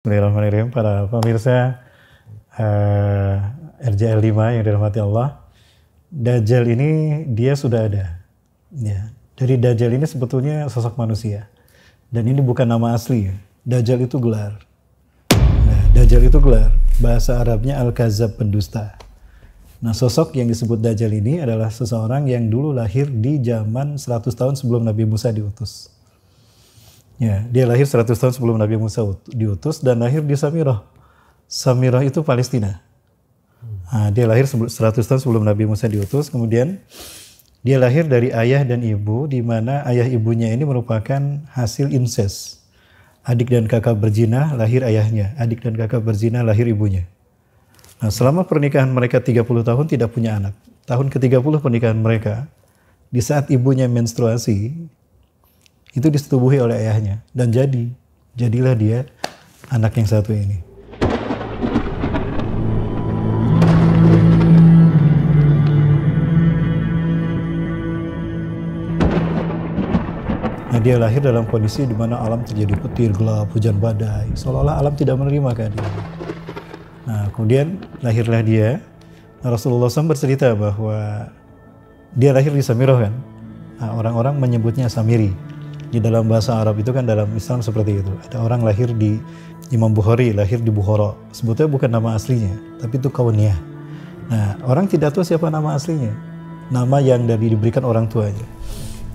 Bismillahirrahmanirrahim, para pemirsa RJL 5 yang dirahmati Allah. Dajjal ini dia sudah ada. Ya. Dari Dajjal ini sebetulnya sosok manusia. Dan ini bukan nama asli. Dajjal itu gelar. Nah, Dajjal itu gelar. Bahasa Arabnya Al-Kazab, pendusta. Nah, sosok yang disebut Dajjal ini adalah seseorang yang dulu lahir di zaman 100 tahun sebelum Nabi Musa diutus. Ya, dia lahir 100 tahun sebelum Nabi Musa diutus dan lahir di Samirah. Samirah itu Palestina. Nah, dia lahir 100 tahun sebelum Nabi Musa diutus. Kemudian dia lahir dari ayah dan ibu, di mana ayah ibunya ini merupakan hasil incest. Adik dan kakak berzina, lahir ayahnya. Adik dan kakak berzina, lahir ibunya. Nah, selama pernikahan mereka 30 tahun tidak punya anak. Tahun ke-30 pernikahan mereka, di saat ibunya menstruasi, itu disetubuhi oleh ayahnya. Dan jadilah dia anak yang satu ini. Nah, dia lahir dalam kondisi di mana alam terjadi petir, gelap, hujan badai. Seolah-olah alam tidak menerima keadaan. Nah, kemudian lahirlah dia. Nah, Rasulullah SAW bercerita bahwa dia lahir di Samirah kan. Nah, orang-orang menyebutnya Samiri. Di dalam bahasa Arab itu kan, dalam Islam seperti itu. Ada orang lahir di Imam Bukhari, lahir di Bukhara. Sebetulnya bukan nama aslinya, tapi itu kauniyah. Nah, orang tidak tahu siapa nama aslinya. Nama yang diberikan orang tuanya.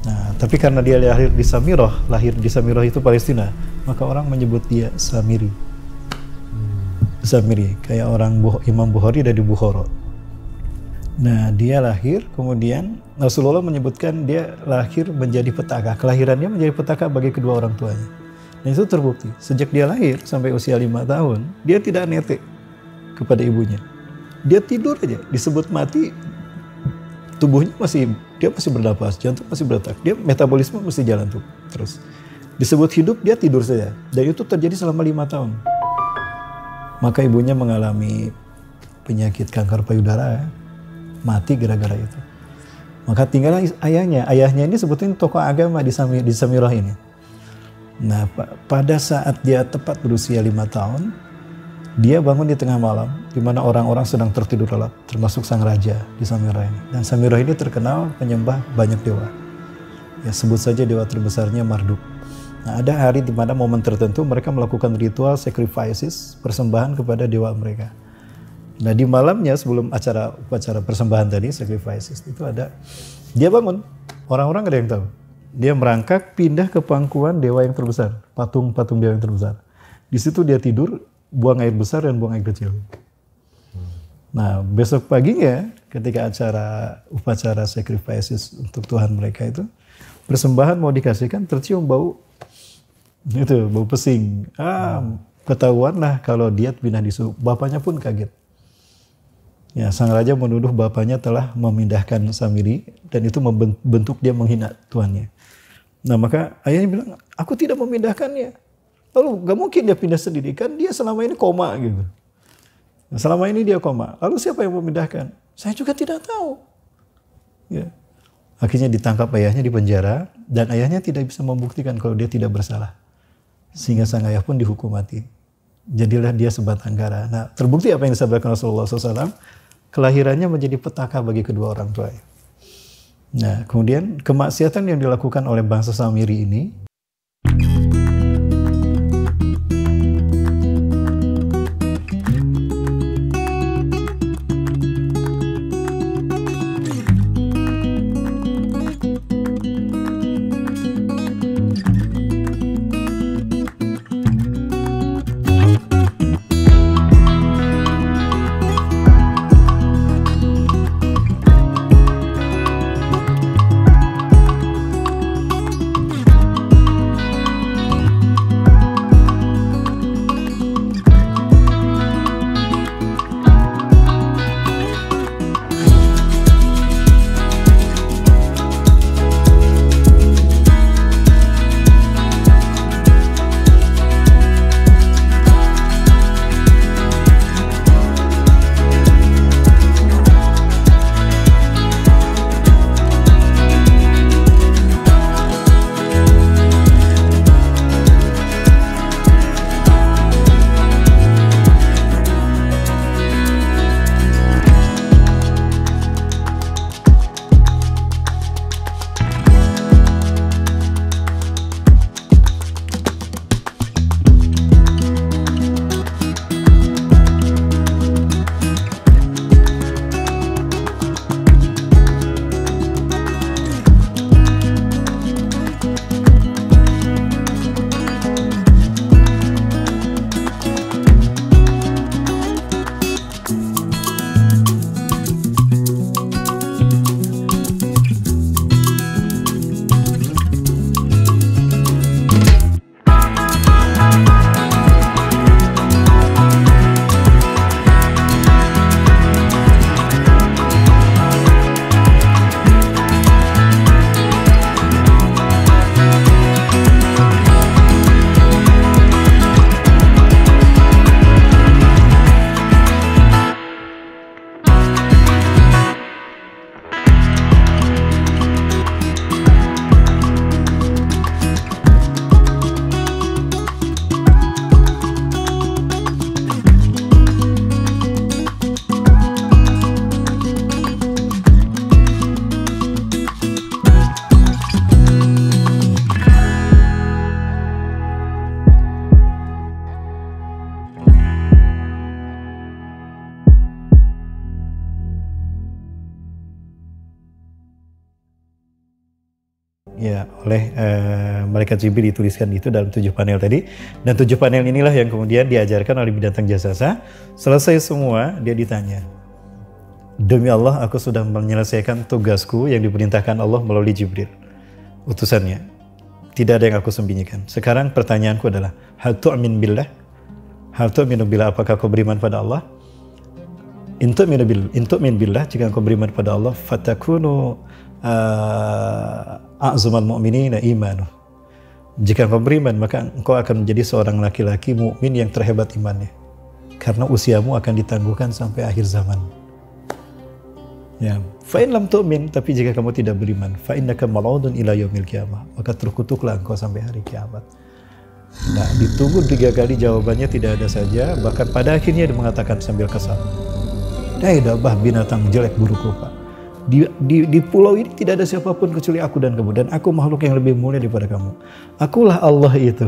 Nah, tapi karena dia lahir di Samirah itu Palestina, maka orang menyebut dia Samiri. Samiri, kayak orang Imam Bukhari dari Bukhara. Nah, dia lahir, kemudian Rasulullah menyebutkan dia lahir menjadi petaka. Kelahirannya menjadi petaka bagi kedua orang tuanya. Dan itu terbukti. Sejak dia lahir sampai usia 5 tahun, dia tidak netek kepada ibunya. Dia tidur aja, disebut mati, tubuhnya masih bernapas, jantung masih berdetak. Dia metabolisme masih jalan tuh terus. Disebut hidup, dia tidur saja. Dan itu terjadi selama 5 tahun. Maka ibunya mengalami penyakit kanker payudara, mati gara-gara itu. Maka tinggallah ayahnya. Ayahnya ini sebetulnya tokoh agama di Samirah ini. Nah, pada saat dia tepat berusia 5 tahun, dia bangun di tengah malam, di mana orang-orang sedang tertidur lelap, termasuk sang raja di Samirah ini. Dan Samirah ini terkenal penyembah banyak dewa. Ya, sebut saja dewa terbesarnya Marduk. Nah, ada hari di mana momen tertentu mereka melakukan ritual sacrifices, persembahan kepada dewa mereka. Nah, di malamnya sebelum upacara persembahan tadi, sacrifices, itu ada, dia bangun. Orang-orang ada yang tahu. Dia merangkak pindah ke pangkuan dewa yang terbesar, patung-patung dewa yang terbesar. Di situ dia tidur, buang air besar dan buang air kecil. Nah, besok paginya ketika upacara sacrifices untuk Tuhan mereka itu, persembahan mau dikasihkan, tercium bau pesing. Ketahuan lah kalau dia pindah di suhu. Bapaknya pun kaget. Ya, sang raja menuduh bapaknya telah memindahkan Samiri dan itu membentuk dia menghina tuannya. Nah, maka ayahnya bilang, aku tidak memindahkannya. Lalu gak mungkin dia pindah sendiri, kan dia selama ini koma gitu. Nah, selama ini dia koma. Lalu siapa yang memindahkan? Saya juga tidak tahu. Ya. Akhirnya ditangkap ayahnya di penjara dan ayahnya tidak bisa membuktikan kalau dia tidak bersalah. Sehingga sang ayah pun dihukum mati. Jadilah dia sebatang kara. Nah, terbukti apa yang disampaikan Rasulullah SAW. Kelahirannya menjadi petaka bagi kedua orang tuanya. Nah, kemudian kemaksiatan yang dilakukan oleh bangsa Samiri ini oleh malaikat Jibril, dituliskan itu dalam 7 panel tadi. Dan 7 panel inilah yang kemudian diajarkan oleh binatang jasasa. Selesai semua, dia ditanya, demi Allah aku sudah menyelesaikan tugasku yang diperintahkan Allah melalui Jibril, utusannya. Tidak ada yang aku sembunyikan. Sekarang pertanyaanku adalah, hal tu'min billah? Hal tu'minu billah, apakah kau beriman pada Allah? In tu'min billah, jika kau beriman pada Allah, fatakunu a'zamal mu'minina imanu. Jika kau beriman, maka engkau akan menjadi seorang laki-laki mukmin yang terhebat imannya. Karena usiamu akan ditangguhkan sampai akhir zaman. Ya, fa'in lam tu'min, tapi jika kamu tidak beriman, fa'innaka mal'udun ila yaumil qiyamah, maka terkutuklah engkau sampai hari kiamat. Nah, ditunggu 3 kali jawabannya tidak ada saja, bahkan pada akhirnya dia mengatakan sambil kesal, bah binatang jelek buruk rupa. Di pulau ini tidak ada siapapun kecuali aku dan kamu, dan aku makhluk yang lebih mulia daripada kamu. Akulah Allah itu.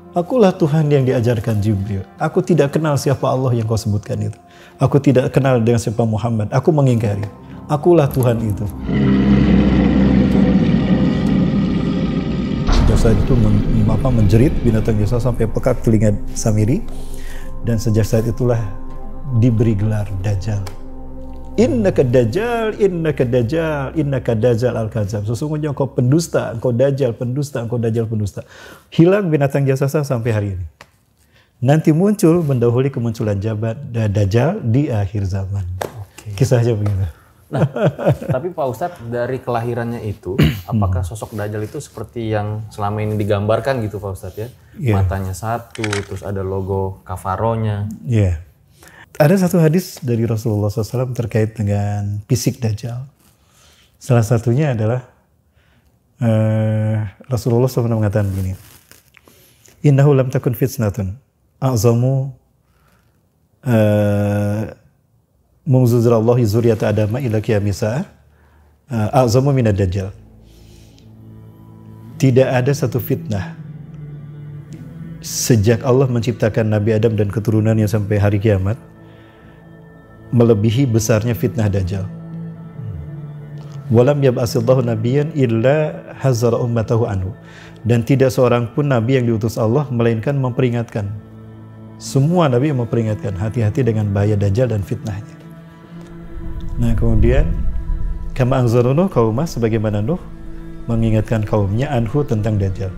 Akulah Tuhan yang diajarkan Jibril. Aku tidak kenal siapa Allah yang kau sebutkan itu. Aku tidak kenal dengan siapa Muhammad. Aku mengingkari. Akulah Tuhan itu. Sejak saat itu menjerit binatang jasasa sampai pekak telinga Samiri, dan sejak saat itulah diberi gelar Dajjal. Innaka Dajjal, innaka Dajjal, innaka Dajjal al-Kadzab. Sesungguhnya engkau pendusta, engkau Dajjal pendusta, engkau Dajjal pendusta. Hilang binatang jasasa sampai hari ini. Nanti muncul mendahului kemunculan Dajjal di akhir zaman. Kisahnya begitu. Nah, tapi Pak Ustadz, dari kelahirannya itu, apakah sosok Dajjal itu seperti yang selama ini digambarkan gitu Pak Ustadz ya? Yeah. Matanya satu, terus ada logo kafaronya. Iya. Yeah. Ada satu hadis dari Rasulullah SAW terkait dengan fisik Dajjal. Salah satunya adalah Rasulullah SAW mengatakan begini, innahu lam takun fitnatun a'zamu mungzuzrallahi zuriyata adama ila qiyamisa a'zamu minad Dajjal. Tidak ada satu fitnah sejak Allah menciptakan Nabi Adam dan keturunannya sampai hari kiamat melebihi besarnya fitnah Dajjal. Walam yab'asillahu nabiyyan illa hazara ummatahu anhu. Dan tidak seorang pun nabi yang diutus Allah melainkan memperingatkan. Semua nabi yang memperingatkan, hati-hati dengan bahaya Dajjal dan fitnahnya. Nah, kemudian kama anzara Nuh qaumah, sebagaimana Nuh mengingatkan kaumnya anhu tentang Dajjal.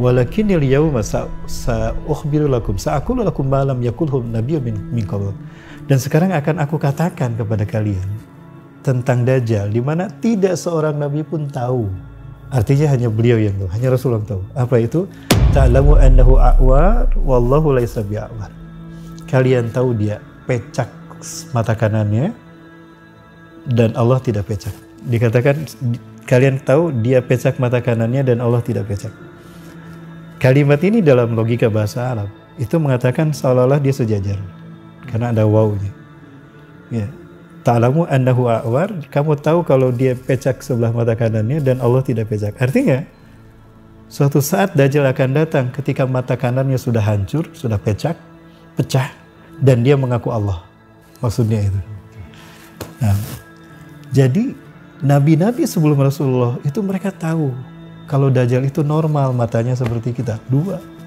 Walakinil yawma sa'ukhbiru lakum sa'aqulu lakum ma lam yaqulhu nabiyyun min qabl. Dan sekarang akan aku katakan kepada kalian tentang Dajjal, di mana tidak seorang nabi pun tahu. Artinya hanya beliau yang tahu, hanya Rasulullah tahu. Apa itu? Ta'lamu annahu a'war wallahu laysa bi'a'war. Kalian tahu dia pecak mata kanannya dan Allah tidak pecak. Dikatakan kalian tahu dia pecak mata kanannya dan Allah tidak pecak. Kalimat ini dalam logika bahasa Arab itu mengatakan seolah-olah dia sejajar. Karena ada wawunya. Ya. Ta'lamu annahu a'war, kamu tahu kalau dia pecak sebelah mata kanannya dan Allah tidak pecak. Artinya, suatu saat Dajjal akan datang ketika mata kanannya sudah hancur, sudah pecah, dan dia mengaku Allah. Maksudnya itu. Nah, jadi nabi-nabi sebelum Rasulullah itu mereka tahu kalau Dajjal itu normal, matanya seperti kita, 2.